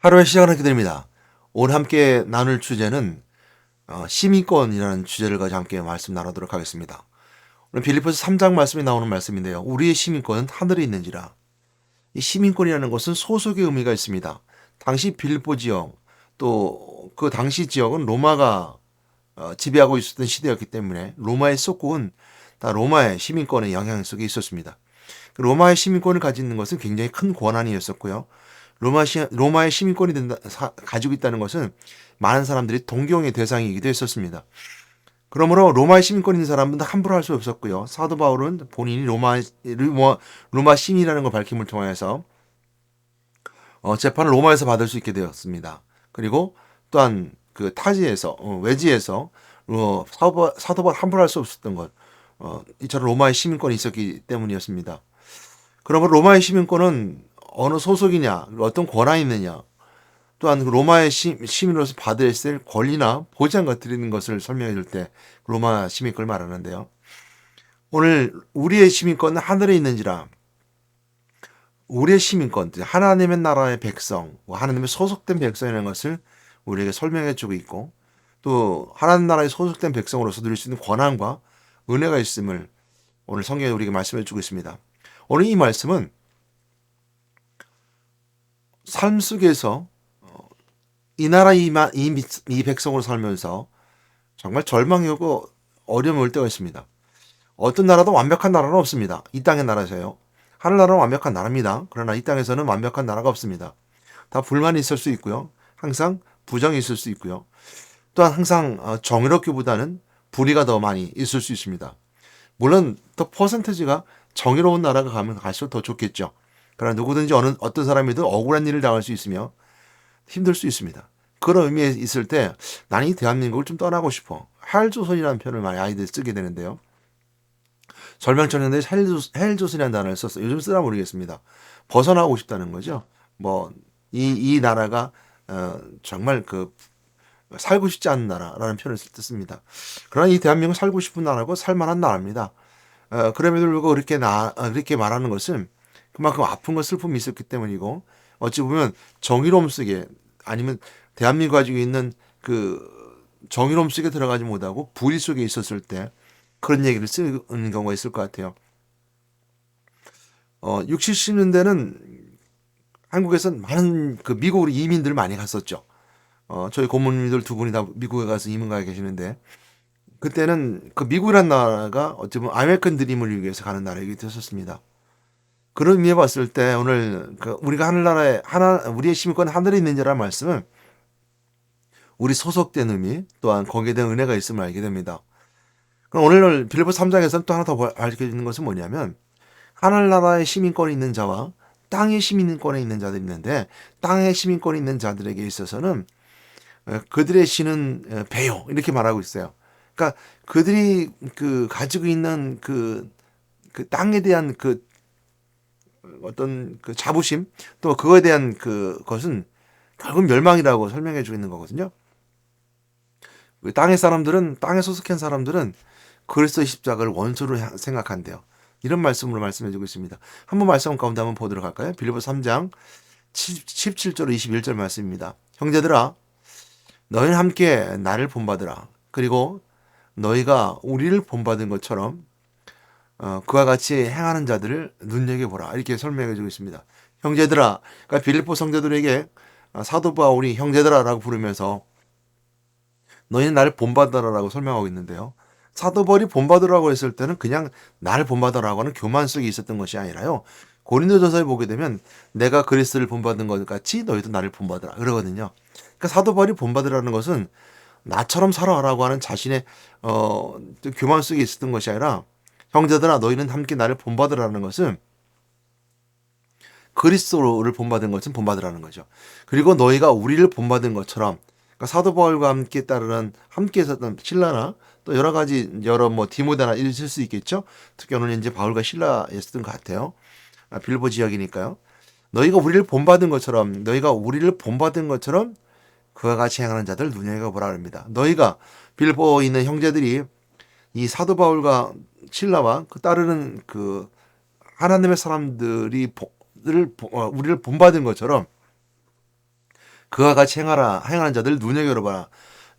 하루의 시작을 하게 됩니다. 오늘 함께 나눌 주제는 시민권이라는 주제를 가지고 함께 말씀 나누도록 하겠습니다. 오늘 빌립보서 3장 말씀이 나오는 말씀인데요. 우리의 시민권은 하늘에 있는지라. 이 시민권이라는 것은 소속의 의미가 있습니다. 당시 빌립보 지역 또 그 당시 지역은 로마가 지배하고 있었던 시대였기 때문에 로마의 속국은 다 로마의 시민권의 영향 속에 있었습니다. 그 로마의 시민권을 가지는 것은 굉장히 큰 권한이었었고요. 로마의 시민권이 가지고 있다는 것은 많은 사람들이 동경의 대상이기도 했었습니다. 그러므로 로마의 시민권 있는 사람은 함부로 할 수 없었고요. 사도 바울은 본인이 로마 시민이라는 걸 밝힘을 통해서 재판을 로마에서 받을 수 있게 되었습니다. 그리고 또한 그 타지에서 외지에서 사도 바울 함부로 할 수 없었던 것 이처럼 로마의 시민권이 있었기 때문이었습니다. 그러므로 로마의 시민권은 어느 소속이냐, 어떤 권한이 있느냐, 또한 로마의 시민으로서 받을 권리나 보장과 드리는 것을 설명해 줄 때 로마 시민권을 말하는데요. 오늘 우리의 시민권은 하늘에 있는지라. 우리의 시민권, 하나님의 나라의 백성, 하나님의 소속된 백성이라는 것을 우리에게 설명해 주고 있고, 또 하나님 나라의 소속된 백성으로서 누릴 수 있는 권한과 은혜가 있음을 오늘 성경에 우리에게 말씀해 주고 있습니다. 오늘 이 말씀은 삶 속에서 이 나라 이 백성으로 살면서 정말 절망이 오고 어려움이 올 때가 있습니다. 어떤 나라도 완벽한 나라는 없습니다. 이 땅의 나라에서요. 하늘나라는 완벽한 나라입니다. 그러나 이 땅에서는 완벽한 나라가 없습니다. 다 불만이 있을 수 있고요. 항상 부정이 있을 수 있고요. 또한 항상 정의롭기보다는 불의가 더 많이 있을 수 있습니다. 물론 더 퍼센테지가 정의로운 나라가 가면 갈수록 더 좋겠죠. 그러나 누구든지 어떤 사람이든 억울한 일을 당할 수 있으며 힘들 수 있습니다. 그런 의미에 있을 때 나는 이 대한민국을 좀 떠나고 싶어. 헬조선이라는 표현을 많이 아이들이 쓰게 되는데요. 절명천연대 헬조선이라는 단어를 썼어요. 요즘 쓰나 모르겠습니다. 벗어나고 싶다는 거죠. 이 나라가 정말 살고 싶지 않은 나라라는 표현을 뜻습니다. 그러나 이 대한민국은 살고 싶은 나라고 살만한 나라입니다. 그럼에도 불구하고 이렇게 말하는 것은 그만큼 아픈 것 슬픔이 있었기 때문이고, 어찌 보면 정의로움 속에, 아니면 대한민국 가지고 있는 그 정의로움 속에 들어가지 못하고 불의 속에 있었을 때 그런 얘기를 쓰는 경우가 있을 것 같아요. 60, 70년대는 한국에서는 많은 미국으로 이민들 많이 갔었죠. 저희 고모님들 두 분이 다 미국에 가서 이민 가 계시는데, 그때는 그 미국이란 나라가 어찌 보면 아메리칸 드림을 위해서 가는 나라이기도 했었습니다. 그런 의미에 봤을 때 오늘 우리가 우리의 시민권 하늘에 있는지라는 말씀은 우리 소속된 의미, 또한 거기에 대한 은혜가 있음을 알게 됩니다. 그럼 오늘 빌립보 3장에서는 또 하나 더 밝혀지는 것은 뭐냐면, 하늘나라의 시민권이 있는 자와 땅의 시민권에 있는 자들이 있는데, 땅의 시민권이 있는 자들에게 있어서는 그들의 신은 배요, 이렇게 말하고 있어요. 그러니까 그들이 가지고 있는 그 땅에 대한 어떤 자부심, 또 그거에 대한 것은 결국 멸망이라고 설명해 주고 있는 거거든요. 땅에 소속한 사람들은 그리스도의 십자가를 원수로 생각한대요. 이런 말씀으로 말씀해 주고 있습니다. 한번 말씀 가운데 한번 보도록 할까요? 빌립보 3장 17절 21절 말씀입니다. 형제들아, 너희는 함께 나를 본받으라. 그리고 너희가 우리를 본받은 것처럼 그와 같이 행하는 자들을 눈여겨보라. 이렇게 설명해 주고 있습니다. 형제들아, 그러니까 빌립보 성도들에게 사도 바울이 형제들아라고 부르면서 너희는 나를 본받으라라고 설명하고 있는데요. 사도 바울이 본받으라고 했을 때는 그냥 나를 본받으라고 하는 교만 속에 있었던 것이 아니라요. 고린도전서에 보게 되면 내가 그리스도를 본받은 것 같이 너희도 나를 본받으라 그러거든요. 그러니까 사도 바울이 본받으라는 것은 나처럼 살아라고 하는 자신의 교만 속에 있었던 것이 아니라, 형제들아 너희는 함께 나를 본받으라는 것은 그리스도를 본받은 것은 본받으라는 거죠. 그리고 너희가 우리를 본받은 것처럼, 그러니까 사도 바울과 함께 있었던 신라나 또 여러 가지 디모데나 있을 수 있겠죠. 특히 오늘 이제 바울과 신라였던 것 같아요. 빌보 지역이니까요. 너희가 우리를 본받은 것처럼 그와 같이 행하는 자들 눈여겨보라 합니다. 너희가 빌보에 있는 형제들이 이 사도 바울과 신라와 따르는 하나님의 사람들이 우리를 본받은 것처럼 그와 같이 행하는 자들 눈여겨봐라.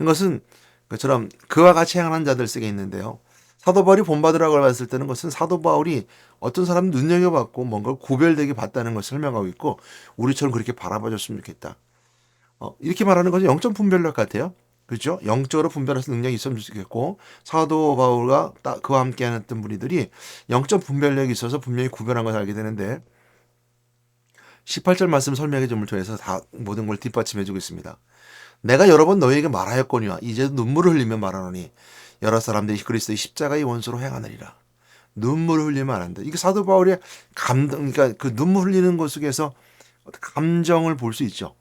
이것은 그처럼 그와 같이 행하는 자들 쓰게 있는데요. 사도 바울이 본받으라고 봤을 때는 것은 사도 바울이 어떤 사람 눈여겨봤고 뭔가 구별되게 봤다는 것을 설명하고 있고 우리처럼 그렇게 바라봐줬으면 좋겠다. 이렇게 말하는 것은 영적 분별력 같아요. 그렇죠? 영적으로 분별할 수 능력이 있으면 좋겠고 사도 바울과 그와 함께하는 어떤 무리들이 영적 분별력이 있어서 분명히 구별한 것을 알게 되는데 18절 말씀 설명의 점을 통해서 다 모든 걸 뒷받침해 주고 있습니다. 내가 여러 번 너희에게 말하였거니와 이제도 눈물을 흘리며 말하노니 여러 사람들이 그리스도의 십자가의 원수로 행하느니라. 눈물을 흘리면 안 한다. 이게 사도 바울의 감동, 그러니까 그 눈물 흘리는 것 속에서 감정을 볼 수 있죠.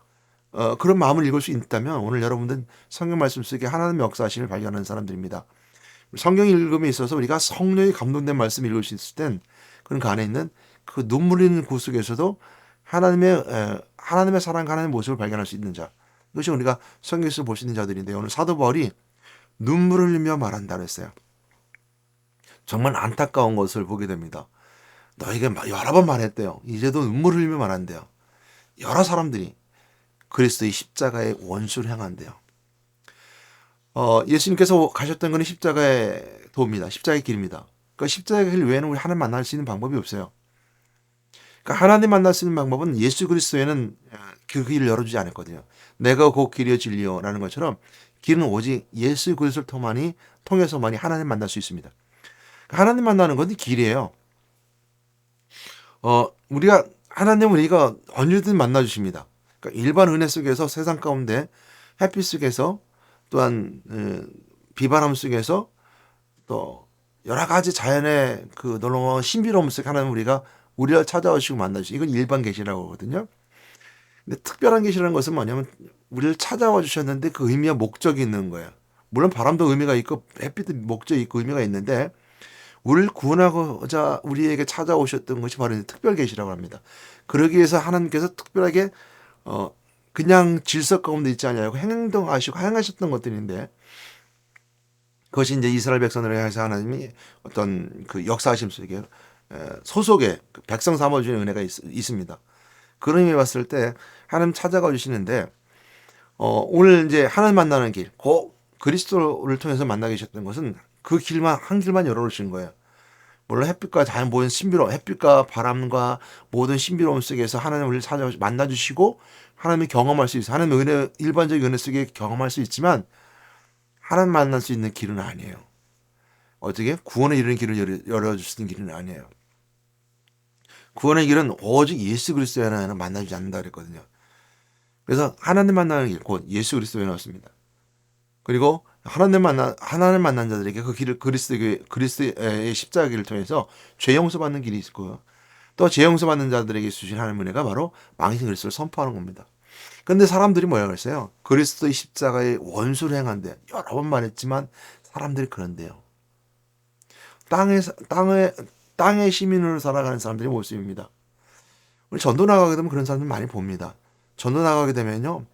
그런 마음을 읽을 수 있다면 오늘 여러분들은 성경 말씀 속에 하나님의 역사하심을 발견하는 사람들입니다. 성경 읽음에 있어서 우리가 성령이 감동된 말씀을 읽을 수 있을 땐 그런 그 안에 있는 그 눈물 흘리는 그 속에서도 하나님의 사랑, 하나님의 모습을 발견할 수 있는 자. 이것이 우리가 성경에서 볼 수 있는 자들인데 오늘 사도 바울이 눈물을 흘리며 말한다고 했어요. 정말 안타까운 것을 보게 됩니다. 너에게 여러 번 말했대요. 이제도 눈물을 흘리며 말한대요. 여러 사람들이 그리스도의 십자가의 원수를 향한대요. 예수님께서 가셨던 것은 십자가의 도입니다. 십자가의 길입니다. 그러니까 십자가의 길 외에는 우리 하나님 만날 수 있는 방법이 없어요. 그러니까 하나님 만날 수 있는 방법은 예수 그리스도에는 그 길을 열어주지 않았거든요. 내가 곧 길이요 진리요라는 것처럼 길은 오직 예수 그리스도를 통해서만이 하나님 만날 수 있습니다. 그러니까 하나님 만나는 건 길이에요. 하나님은 우리가 언제든 만나 주십니다. 그러니까 일반 은혜 속에서 세상 가운데 햇빛 속에서 또한 비바람 속에서 또 여러 가지 자연의 그 놀라운 신비로움 속에 하나님 우리를 찾아오시고 만나주시고 이건 일반 계시라고 하거든요. 근데 특별한 계시라는 것은 뭐냐면 우리를 찾아와 주셨는데 그 의미와 목적이 있는 거예요. 물론 바람도 의미가 있고 햇빛도 목적이 있고 의미가 있는데 우리를 구원하고자 우리에게 찾아오셨던 것이 바로 특별 계시라고 합니다. 그러기 위해서 하나님께서 특별하게 그냥 질서 가운데 있지 않냐고 행동하시고 행하셨던 것들인데 그것이 이제 이스라엘 백성들을 향해서 하나님이 어떤 그 역사하심 속에 소속의 백성 삼아주는 은혜가 있습니다. 그런 의미에 봤을 때 하나님 찾아가 주시는데 오늘 이제 하나님 만나는 길, 그리스도를 통해서 만나게 하셨던 것은 그 길만 한 길만 열어놓으신 거예요. 물론 햇빛과 자연 모든 햇빛과 바람과 모든 신비로움 속에서 하나님 우리를 만나 주시고 하나님을 경험할 수 있어요. 하나님의 은혜, 일반적인 은혜 속에 경험할 수 있지만 하나님 만날 수 있는 길은 아니에요. 어떻게? 구원에 이르는 길을 열어주시는 길은 아니에요. 구원의 길은 오직 예수 그리스도 외에는 만나지 않는다 그랬거든요. 그래서 하나님 만나는 길, 곧 예수 그리스도 외에 나왔습니다. 그리고 하나님 만난 자들에게 그 길을 그리스도의 십자가 길을 통해서 죄 용서 받는 길이 있고요. 또 죄 용서 받는 자들에게 주신 하나님의 은혜가 바로 왕이신 그리스도를 선포하는 겁니다. 그런데 사람들이 뭐라고 했어요? 그리스도의 십자가의 원수를 행한대. 여러 번 말했지만 사람들이 그런데요. 땅의 시민으로 살아가는 사람들이 모습입니다. 우리 전도 나가게 되면 그런 사람들 많이 봅니다. 전도 나가게 되면요,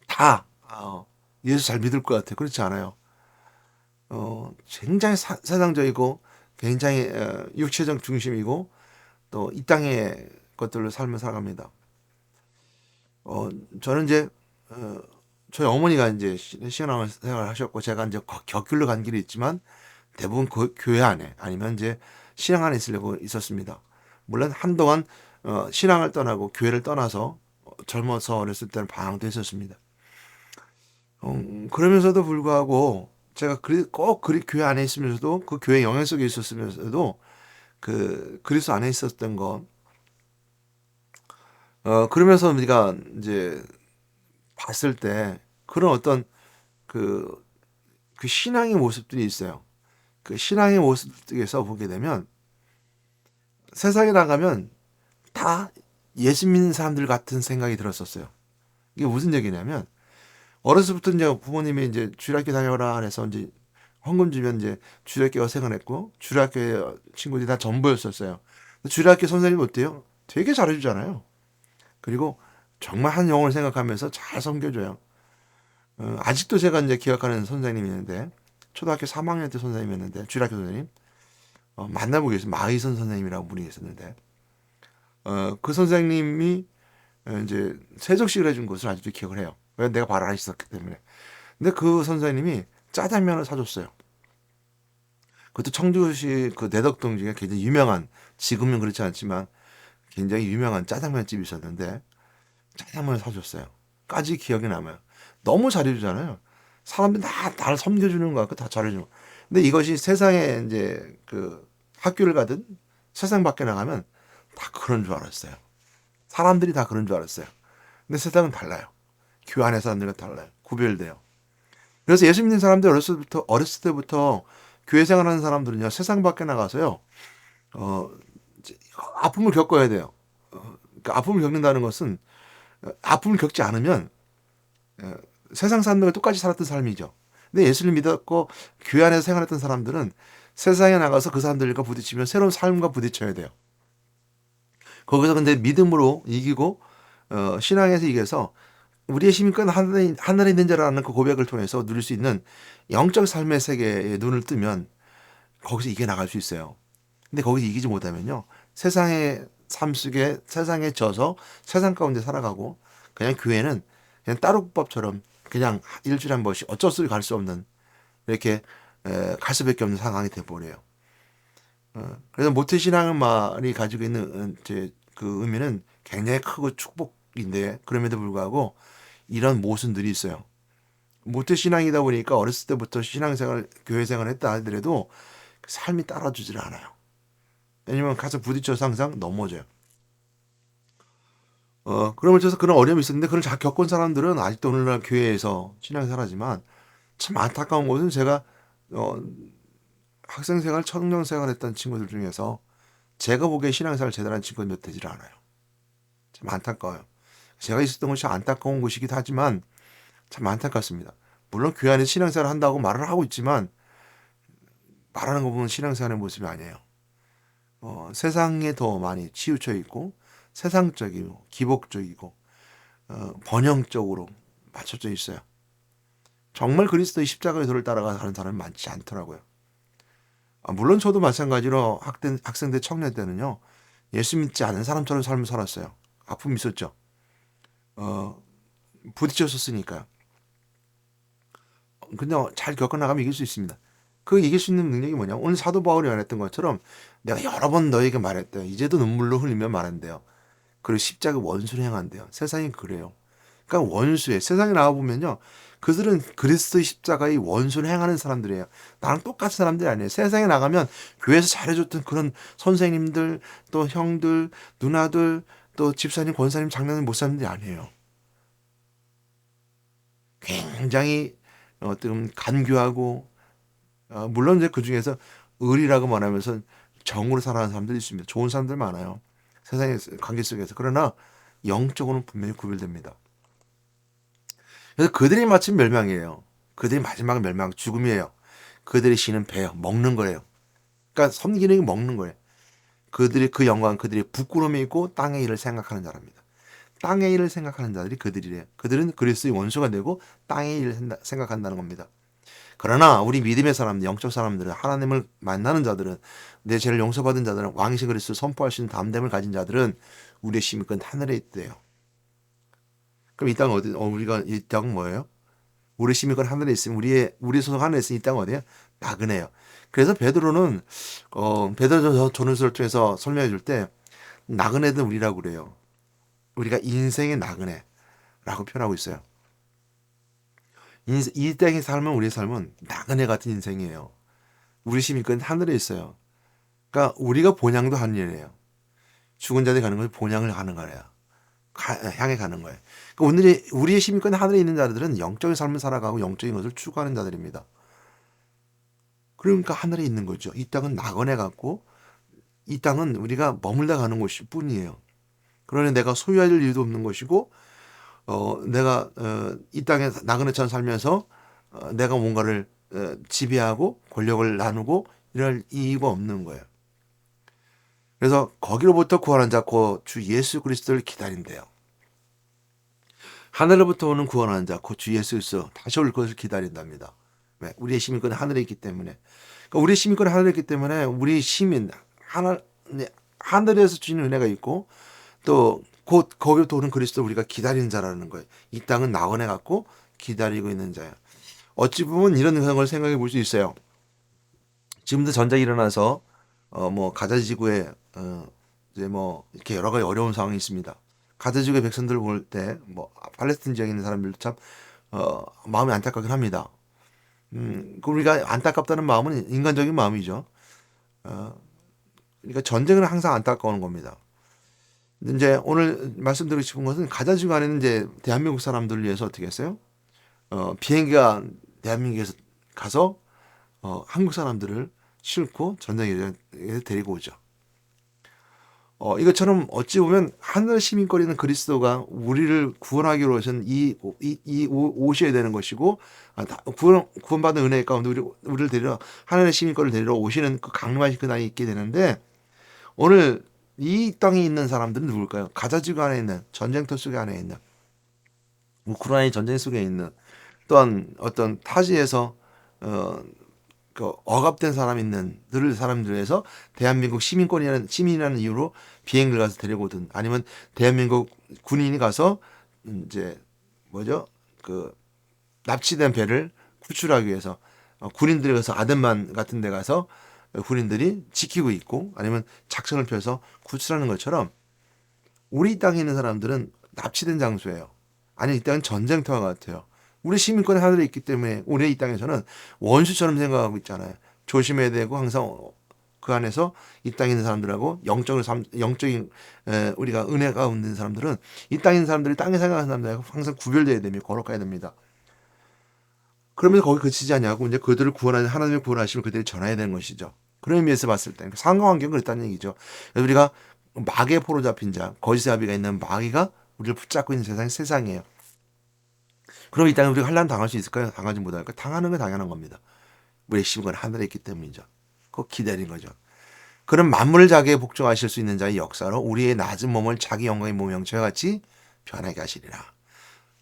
다 예수 잘 믿을 것 같아요. 그렇지 않아요. 굉장히 세상적이고 굉장히 육체적 중심이고 또 이 땅의 것들로 삶을 살아갑니다. 저는 이제 저희 어머니가 이제 신앙생활을 하셨고 제가 이제 격길로 간 길이 있지만 대부분 그 교회 안에 아니면 이제 신앙 안에 있으려고 있었습니다. 물론 한동안 신앙을 떠나고 교회를 떠나서 젊어서 어렸을 때는 방황도 했었습니다. 그러면서도 불구하고 제가 꼭 교회 안에 있으면서도 그 교회 영향 속에 있었으면서도 그 그리스도 안에 있었던 것 그러면서 우리가 이제 봤을 때 그런 어떤 그, 그 신앙의 모습들이 있어요. 그 신앙의 모습에서 보게 되면 세상에 나가면 다 예수 믿는 사람들 같은 생각이 들었었어요. 이게 무슨 얘기냐면 어렸을 때부터 이제 부모님이 이제 주일학교 다녀라 해서 이제 헌금 주면 이제 주일학교 생활했고 주일학교 친구들이 다 전부였었어요. 주일학교 선생님 어때요? 되게 잘해주잖아요. 그리고 정말 한 영혼을 생각하면서 잘 섬겨줘요. 아직도 제가 이제 기억하는 선생님이 있는데 초등학교 3학년 때 선생님이었는데 주일학교 선생님 만나보고 계세요. 마의선 선생님이라고 분이 계셨는데 그 선생님이 이제 세족식을 해준 것을 아직도 기억을 해요. 왜? 내가 바로 안 있었기 때문에. 근데 그 선생님이 짜장면을 사줬어요. 그것도 청주시 그 내덕동 중에 굉장히 유명한, 지금은 그렇지 않지만 굉장히 유명한 짜장면 집이 있었는데 짜장면을 사줬어요. 까지 기억이 남아요. 너무 잘해주잖아요. 사람들이 다 나를 섬겨주는 것 같고 다 잘해주는 거. 근데 이것이 세상에 이제 그 학교를 가든 세상 밖에 나가면 다 그런 줄 알았어요. 사람들이 다 그런 줄 알았어요. 근데 세상은 달라요. 교회 안에 사람들과 달라요. 구별돼요. 그래서 예수 믿는 사람들 어렸을 때부터 교회 생활하는 사람들은요, 세상 밖에 나가서요, 어, 이제 아픔을 겪어야 돼요. 그러니까 아픔을 겪는다는 것은 아픔을 겪지 않으면 어, 세상 사람들과 똑같이 살았던 삶이죠. 근데 예수를 믿었고 교회 안에서 생활했던 사람들은 세상에 나가서 그 사람들과 부딪히면 새로운 삶과 부딪혀야 돼요. 거기서 근데 믿음으로 이기고 신앙에서 이겨서 우리의 힘이 끈 하늘에 있는 자라는 그 고백을 통해서 누릴 수 있는 영적 삶의 세계에 눈을 뜨면 거기서 이겨나갈 수 있어요. 근데 거기서 이기지 못하면요. 세상의 삶 속에 세상에 져서 세상 가운데 살아가고 그냥 교회는 그냥 따로국밥처럼 그냥 일주일에 한 번씩 어쩔 수 갈 수 없는 이렇게 갈 수밖에 없는 상황이 돼버려요. 그래서 모태신앙은 말이 가지고 있는 이제 그 의미는 굉장히 크고 축복인데 그럼에도 불구하고 이런 모순들이 있어요. 모태신앙이다 보니까 어렸을 때부터 신앙생활, 교회생활을 했다 하더라도 삶이 따라주질 않아요. 왜냐면 가서 부딪혀서 항상 넘어져요. 그러면 어서 그런 어려움이 있었는데 그걸 잘 겪은 사람들은 아직도 오늘날 교회에서 신앙생활하지만 참 안타까운 것은 제가 어, 학생생활, 청년생활 했던 친구들 중에서 제가 보기에 신앙생활 제대로 한 친구는 몇 되질 않아요. 참 안타까워요. 제가 있었던 것이 안타까운 곳이기도 하지만 참 안타깝습니다. 물론 교회 안에서 신앙생활 한다고 말을 하고 있지만 말하는 거 보면 신앙생활의 모습이 아니에요. 세상에 더 많이 치우쳐 있고 세상적이고 기복적이고 번영적으로 맞춰져 있어요. 정말 그리스도의 십자가의 도를 따라가 가는 사람이 많지 않더라고요. 물론 저도 마찬가지로 학생 때 청년 때는요. 예수 믿지 않은 사람처럼 삶을 살았어요. 아픔이 있었죠. 어, 부딪혔었으니까요. 근데 잘 겪어나가면 이길 수 있습니다. 그 이길 수 있는 능력이 뭐냐? 오늘 사도 바울이 말했던 것처럼 내가 여러 번 너에게 말했대요. 이제도 눈물로 흘리며 말한대요. 그리고 십자가 원수를 행한대요. 세상이 그래요. 그러니까 원수에 세상에 나와 보면요. 그들은 그리스도의 십자가의 원수를 행하는 사람들이에요. 나랑 똑같은 사람들이 아니에요. 세상에 나가면 교회에서 잘해줬던 그런 선생님들, 또 형들, 누나들, 또 집사님, 권사님, 장로님, 목사님들이 아니에요. 굉장히 어떤 간교하고 물론 이제 그 중에서 의리라고 말하면서 정으로 살아가는 사람들이 있습니다. 좋은 사람들 많아요. 세상의 관계 속에서. 그러나 영적으로는 분명히 구별됩니다. 그래서 그들이 마침 멸망이에요. 그들이 마지막 멸망, 죽음이에요. 그들의 신은 배요. 먹는 거예요. 그러니까 섬기는 게 먹는 거예요. 그들의 그 영광, 그들의 부끄러움이 있고 땅의 일을 생각하는 자랍니다. 땅의 일을 생각하는 자들이 그들이래요. 그들은 그리스도의 원수가 되고 땅의 일을 생각한다는 겁니다. 그러나 우리 믿음의 사람들, 영적 사람들은 하나님을 만나는 자들은 내 죄를 용서받은 자들은 왕이신 그리스도를 선포할 수 있는 담대함을 가진 자들은 우리의 힘이 끈 하늘에 있대요. 그럼 이 땅은 어디? 우리가 이 땅은 뭐예요? 우리 힘이 끈 하늘에 있으면 우리 소속 하늘에 있으면 이 땅은 어디야? 나그네요. 그래서 베드로는 베드로 전후서를 통해서 설명해 줄 때 나그네는 우리라고 그래요. 우리가 인생의 나그네라고 표현하고 있어요. 이 땅의 삶은 우리의 삶은 나그네 같은 인생이에요. 우리 힘이 끈 하늘에 있어요. 그러니까 우리가 본향도 하는 일이에요. 죽은 자들이 가는 것이 본향을 가는 거예요. 향해 가는 거예요. 그러니까 오늘의 우리의 힘이 끈 하늘에 있는 자들은 영적인 삶을 살아가고 영적인 것을 추구하는 자들입니다. 그러니까 하늘에 있는 거죠. 이 땅은 낙원에 같고 이 땅은 우리가 머물다 가는 곳일 뿐이에요. 그러니 내가 소유할 일도 없는 것이고 내가 이 땅에 나그네처럼 살면서 내가 뭔가를 지배하고 권력을 나누고 이럴 이유가 없는 거예요. 그래서 거기로부터 구원한 자, 곧 주 예수 그리스도를 기다린대요. 하늘로부터 오는 구원한 자, 곧 주 예수 그리스도 다시 올 것을 기다린답니다. 왜? 우리의 힘이 그 하늘에 있기 때문에. 그러니까 우리의 힘이 그 하늘에 있기 때문에 우리 힘인 하늘에서 주시는 은혜가 있고 또 곧 거기로 오는 그리스도 우리가 기다리는 자라는 거예요. 이 땅은 나그네 같고 기다리고 있는 자예요. 어찌 보면 이런 걸 생각해 볼 수 있어요. 지금도 전쟁이 일어나서 뭐 가자 지구에 이제 뭐 이렇게 여러 가지 어려운 상황이 있습니다. 가자 지구의 백성들을 볼 때 뭐 팔레스틴 지역에 있는 사람들도 참 마음이 안타깝긴 합니다. 그 우리가 안타깝다는 마음은 인간적인 마음이죠. 어, 그러니까 전쟁은 항상 안타까운 겁니다. 근데 이제 오늘 말씀드리고 싶은 것은 가자 지구 안에는 이제 대한민국 사람들을 위해서 어떻게 했어요? 비행기가 대한민국에서 가서 한국 사람들을 싣고 전쟁에 데리고 오죠. 이것처럼 어찌 보면 하늘 시민거리는 그리스도가 우리를 구원하기로 하신 오셔야 되는 것이고, 구원받은 은혜 가운데 우리를 데리러, 하늘의 시민거리를 데리러 오시는 그 강림하신 그날이 있게 되는데, 오늘 이 땅에 있는 사람들은 누굴까요? 가자지구 안에 있는, 전쟁터 속에 안에 있는, 우크라이나 전쟁 속에 있는, 또한 어떤 타지에서, 어, 그 억압된 사람들에서 대한민국 시민이라는 이유로 비행기를 가서 데리고 오든, 아니면 대한민국 군인이 가서 이제 뭐죠? 그 납치된 배를 구출하기 위해서 군인들이 가서 아덴만 같은 데 가서 군인들이 지키고 있고, 아니면 작전을 펴서 구출하는 것처럼 우리 땅에 있는 사람들은 납치된 장소예요. 아니, 이 땅은 전쟁터와 같아요. 우리 시민권이 하늘에 있기 때문에 우리 이 땅에서는 원수처럼 생각하고 있잖아요. 조심해야 되고, 항상 그 안에서 이 땅에 있는 사람들하고 영적인 우리가 은혜가 없는 사람들은, 이 땅에 있는 사람들이 땅에 생각하는 사람들하고 항상 구별돼야 됩니다. 거룩해야 됩니다. 그러면서 거기 그치지 않냐고, 이제 그들을 구원하는, 하나님의 구원하시면 그들이 전해야 되는 것이죠. 그런 의미에서 봤을 때 상황환경은 그랬다는 얘기죠. 우리가 마귀의 포로 잡힌 자, 거짓의 아비가 있는 마귀가 우리를 붙잡고 있는 세상이에요. 그럼 이 땅에 우리가 환난 당할 수 있을까요? 당하지 못할까요? 당하는 건 당연한 겁니다. 우리의 심은 하늘에 있기 때문이죠. 그거 기다린 거죠. 그런 만물 자기에 복종하실 수 있는 자의 역사로 우리의 낮은 몸을 자기 영광의 몸 형체와 같이 변하게 하시리라.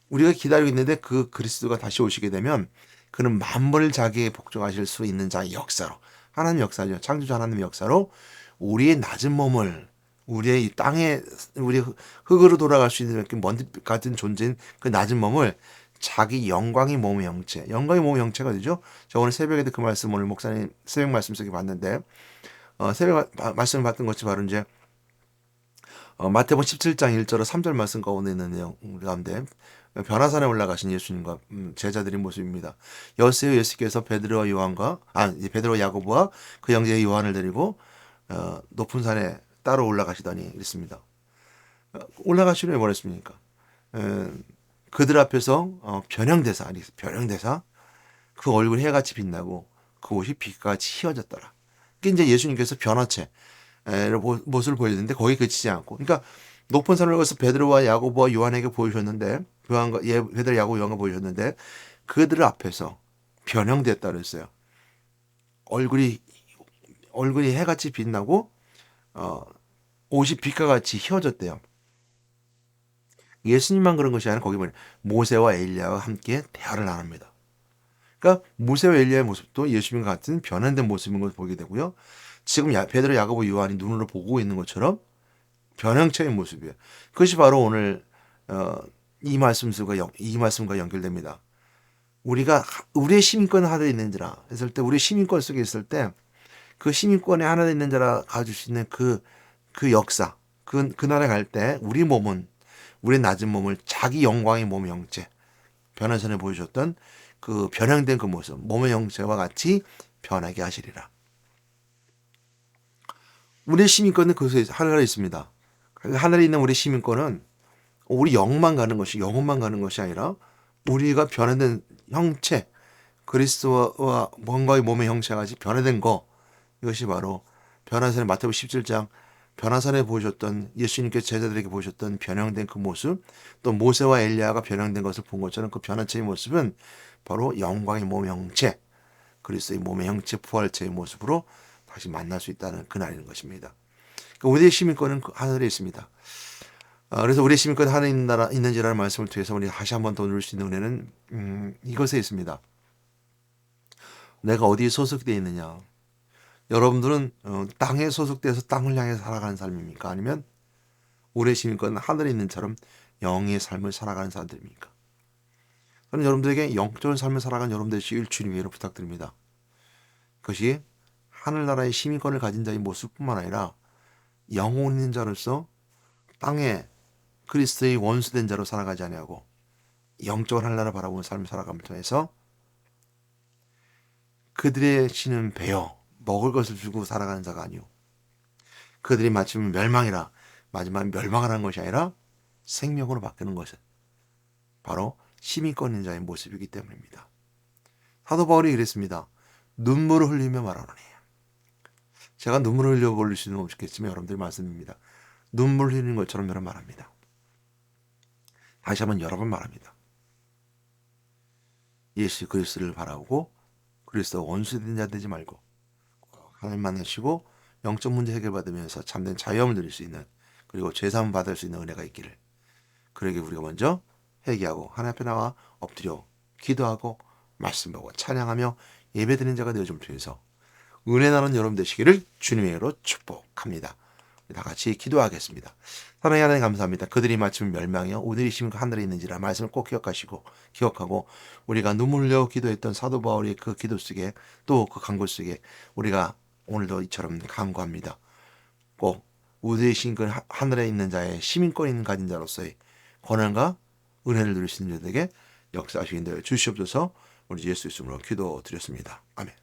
우리가 기다리고 있는데 그 그리스도가 다시 오시게 되면 그는 만물 자기에 복종하실 수 있는 자의 역사로, 하나님 역사죠. 창조주 하나님의 역사로 우리의 낮은 몸을, 우리의 이 땅에 우리 흙으로 돌아갈 수 있는 먼지 같은 존재인 그 낮은 몸을 자기 영광의 몸의 형체, 영광의 몸의 형체가 되죠. 저 오늘 새벽에도 그 말씀, 오늘 목사님 새벽 말씀 속에 봤는데, 새벽 말씀 봤던 것이 바로 이제 마태복음 17장 1절로 3절 말씀 가운데 있는 내용 가운데 변화산에 올라가신 예수님과 제자들의 모습입니다. 예수께서 베드로와 베드로와 야고보와 그 형제 요한을 데리고 높은 산에 따로 올라가시더니 이랬습니다. 올라가시려 뭐랬습니까? 그들 앞에서 변형대사 그 얼굴이 해같이 빛나고 그 옷이 빛같이 휘어졌더라. 그게 이제 예수님께서 변화체 모습을 보여줬는데 거기 그치지 않고, 그러니까 높은 산을 가서 베드로와 야고보와 요한에게 보여주셨는데, 베드로, 야고보, 요한과 보여주셨는데 그들 앞에서 변형됐다 그랬어요. 얼굴이 해같이 빛나고 옷이 빛과 같이 휘어졌대요. 예수님만 그런 것이 아니라 거기 보면 모세와 엘리야와 함께 대화를 나눕니다. 그러니까 모세와 엘리야의 모습도 예수님과 같은 변환된 모습인 것을 보게 되고요. 지금 베드로, 야고보, 요한이 눈으로 보고 있는 것처럼 변형체의 모습이에요. 그것이 바로 오늘 이 말씀과 연결됩니다. 우리의 시민권은 하늘에 있는지라 했을 때, 우리의 시민권 속에 있을 때 그 시민권에 하늘에 있는 자라 가질 수 있는 그 역사, 그날에 갈 때 우리 낮은 몸을 자기 영광의 몸의 형체, 변화선에 보여줬던 그 변형된 그 모습, 몸의 형체와 같이 변하게 하시리라. 우리의 시민권은 그것에 하늘에 있습니다. 하늘에 있는 우리 시민권은 우리 영혼만 가는 것이 아니라 우리가 변화된 형체, 그리스도와 뭔가의 몸의 형체가 같이 변화된 거, 이것이 바로 변화선의 마태복음 17장 변화선에 보여줬던, 예수님께서 제자들에게 보여줬던 변형된 그 모습, 또 모세와 엘리야가 변형된 것을 본 것처럼 그 변화체의 모습은 바로 영광의 몸의 형체, 그리스도의 몸의 형체, 부활체의 모습으로 다시 만날 수 있다는 그날인 것입니다. 그러니까 우리의 시민권은 하늘에 있습니다. 그래서 우리의 시민권이 하늘에 있는지라는 말씀을 통해서 우리 다시 한번 더 누릴 수 있는 은혜는 이것에 있습니다. 내가 어디에 소속되어 있느냐. 여러분들은 땅에 소속돼서 땅을 향해 살아가는 삶입니까? 아니면 우리의 시민권은 하늘에 있는 처럼 영의 삶을 살아가는 사람들입니까? 저는 여러분들에게 영적인 삶을 살아가는 여러분들 되시길 주님의 이름으로 부탁드립니다. 그것이 하늘나라의 시민권을 가진 자의 모습뿐만 아니라 영혼 있는 자로서 땅에 그리스도의 원수된 자로 살아가지 아니하고 영적인 하늘나라 바라보는 삶을 살아감을 통해서 그들의 신은 베어 먹을 것을 주고 살아가는 자가 아니오. 그들이 마치면 멸망이라 마지막 멸망을 하는 것이 아니라 생명으로 바뀌는 것은 바로 시민권 있는 자의 모습이기 때문입니다. 사도 바울이 그랬습니다. 눈물을 흘리며 말하노니. 제가 눈물을 흘려 버릴 수는 없겠지만 여러분들이 말씀입니다. 눈물 흘리는 것처럼 여러 말합니다. 다시 한번 여러 번 말합니다. 예수 그리스도를 바라보고 그리스도 원수된 자 되지 말고 하나님 만나시고 영적 문제 해결받으면서 참된 자유함을 누릴 수 있는 그리고 죄사함을 받을 수 있는 은혜가 있기를 그러게 우리가 먼저 회개하고 하나님 앞에 나와 엎드려 기도하고 말씀 보고 찬양하며 예배드리는 자가 되어줌을 통해서 은혜 나는 여러분 되시기를 주님의 이름으로 축복합니다. 다 같이 기도하겠습니다. 하나님 하나님 감사합니다. 그들이 마침 멸망이요 오늘이 시민과 하늘에 있는지라 말씀을 꼭 기억하고 우리가 눈물 흘려 기도했던 사도 바울의 그 기도 속에 또 그 간구 속에 우리가 오늘도 이처럼 간구합니다. 꼭 우리의 신권 하늘에 있는 자의 시민권 있는 가진 자로서의 권한과 은혜를 누릴 수 있는 자들에게 역사하시는 데 주시옵소서. 우리 예수 이름으로 기도드렸습니다. 아멘.